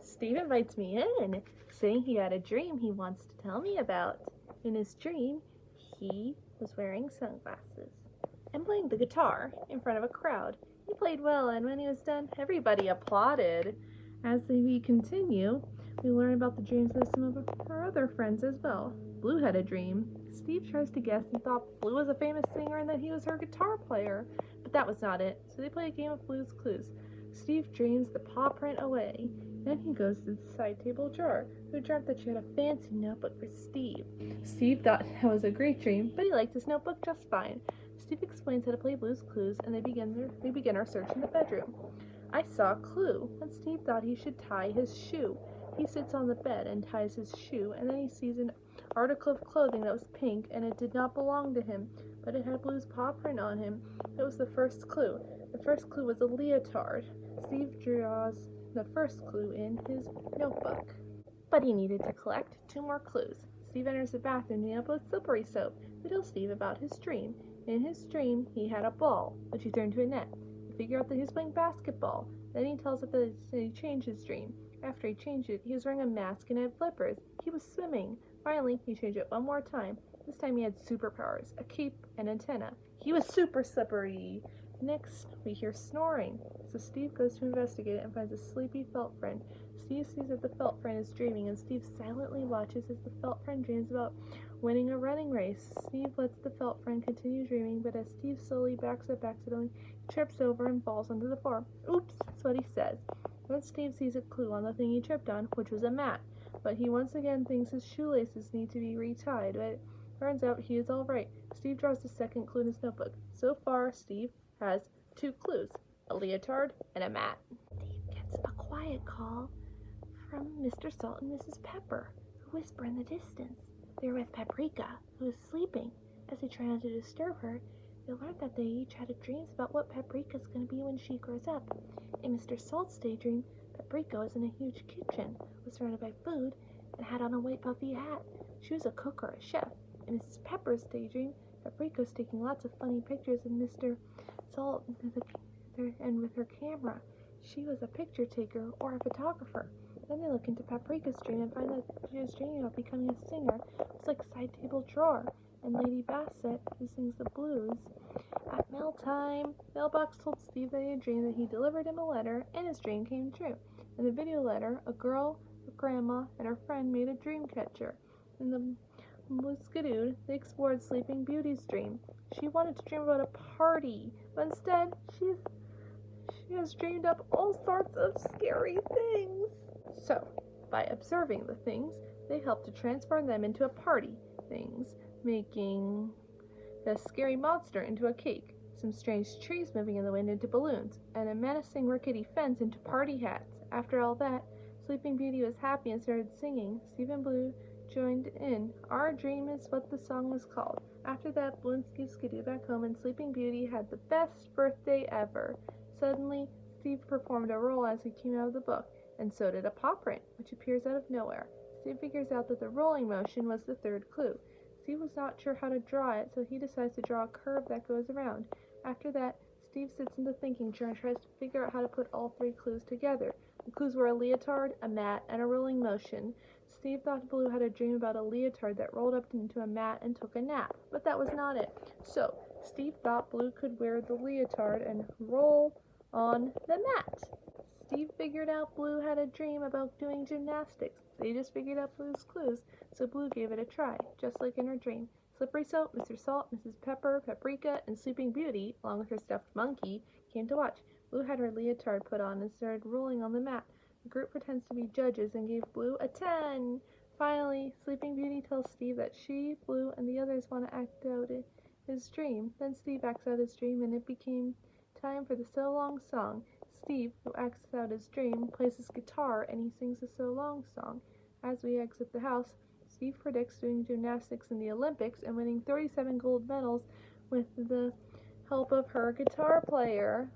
Steve invites me in, saying he had a dream he wants to tell me about. In his dream, he was wearing sunglasses and playing the guitar in front of a crowd. He played well, and when he was done, everybody applauded. As we continue, we learn about the dreams of some of our other friends as well. Blue had a dream. Steve tries to guess and thought Blue was a famous singer and that he was her guitar player, but that was not it, so they play a game of Blue's Clues. Steve dreams the paw print away. Then he goes to the side table drawer, who dreamt that she had a fancy notebook for Steve. Steve thought that was a great dream, but he liked his notebook just fine. Steve explains how to play Blue's Clues, and they begin our search in the bedroom. I saw a clue, and Steve thought he should tie his shoe. He sits on the bed and ties his shoe, and then he sees an article of clothing that was pink, and it did not belong to him, but it had Blue's paw print on him. It was the first clue. The first clue was a leotard. Steve draws the first clue in his notebook. But he needed to collect 2 more clues. Steve enters the bathroom to up with slippery soap to tell Steve about his dream. In his dream, he had a ball, which he turned into a net. We figure out that he was playing basketball. Then he tells us that he changed his dream. After he changed it, he was wearing a mask and had flippers. He was swimming. Finally, he changed it one more time. This time he had superpowers, a cape and antenna. He was super slippery. Next, we hear snoring. So Steve goes to investigate it and finds a sleepy felt friend. Steve sees that the felt friend is dreaming, and Steve silently watches as the felt friend dreams about winning a running race. Steve lets the felt friend continue dreaming, but as Steve slowly backs up accidentally, he trips over and falls onto the floor. Oops, that's what he says. Then Steve sees a clue on the thing he tripped on, which was a mat. But he once again thinks his shoelaces need to be retied, but it turns out he is all right. Steve draws the second clue in his notebook. So far, Steve has 2 clues, a leotard and a mat. Steve gets a quiet call from Mr. Salt and Mrs. Pepper, who whisper in the distance. They're with Paprika, who is sleeping. As they try not to disturb her, they learn that they each had dreams about what Paprika's going to be when she grows up. In Mr. Salt's daydream, Paprika was in a huge kitchen, was surrounded by food, and had on a white puffy hat. She was a cook or a chef. In Mrs. Pepper's daydream, Paprika was taking lots of funny pictures of Mr. Salt and with her camera. She was a picture taker or a photographer. Then they look into Paprika's dream and find that she was dreaming about becoming a singer. It's like a side table drawer. And Lady Bassett, who sings the blues. At mail time, Mailbox told Steve that he had dreamed that he delivered him a letter, and his dream came true. In the video letter, a girl, her grandma, and her friend made a dream catcher. In the Skidoo, they explored Sleeping Beauty's dream. She wanted to dream about a party, but instead, she has dreamed up all sorts of scary things. So, by observing the things, they help to transform them into a party things, making a scary monster into a cake, some strange trees moving in the wind into balloons, and a menacing rickety fence into party hats. After all that, Sleeping Beauty was happy and started singing. Steve and Blue joined in. Our Dream is what the song was called. After that, Blue and Steve skidded back home, and Sleeping Beauty had the best birthday ever. Suddenly, Steve performed a role as he came out of the book, and so did a paw print, which appears out of nowhere. Steve figures out that the rolling motion was the 3rd clue. Steve was not sure how to draw it, so he decides to draw a curve that goes around. After that, Steve sits in the thinking chair and tries to figure out how to put all 3 clues together. The clues were a leotard, a mat, and a rolling motion. Steve thought Blue had a dream about a leotard that rolled up into a mat and took a nap, but that was not it. So, Steve thought Blue could wear the leotard and roll on the mat. Steve figured out Blue had a dream about doing gymnastics. They just figured out Blue's clues, so Blue gave it a try, just like in her dream. Slippery Soap, Mr. Salt, Mrs. Pepper, Paprika, and Sleeping Beauty, along with her stuffed monkey, came to watch. Blue had her leotard put on and started rolling on the mat. The group pretends to be judges and gave Blue a 10. Finally, Sleeping Beauty tells Steve that she, Blue, and the others want to act out his dream. Then Steve acts out his dream, and it became time for the So Long song. Steve, who acts out his dream, plays his guitar, and he sings the So Long song. As we exit the house, Steve predicts doing gymnastics in the Olympics and winning 37 gold medals with the help of her guitar player.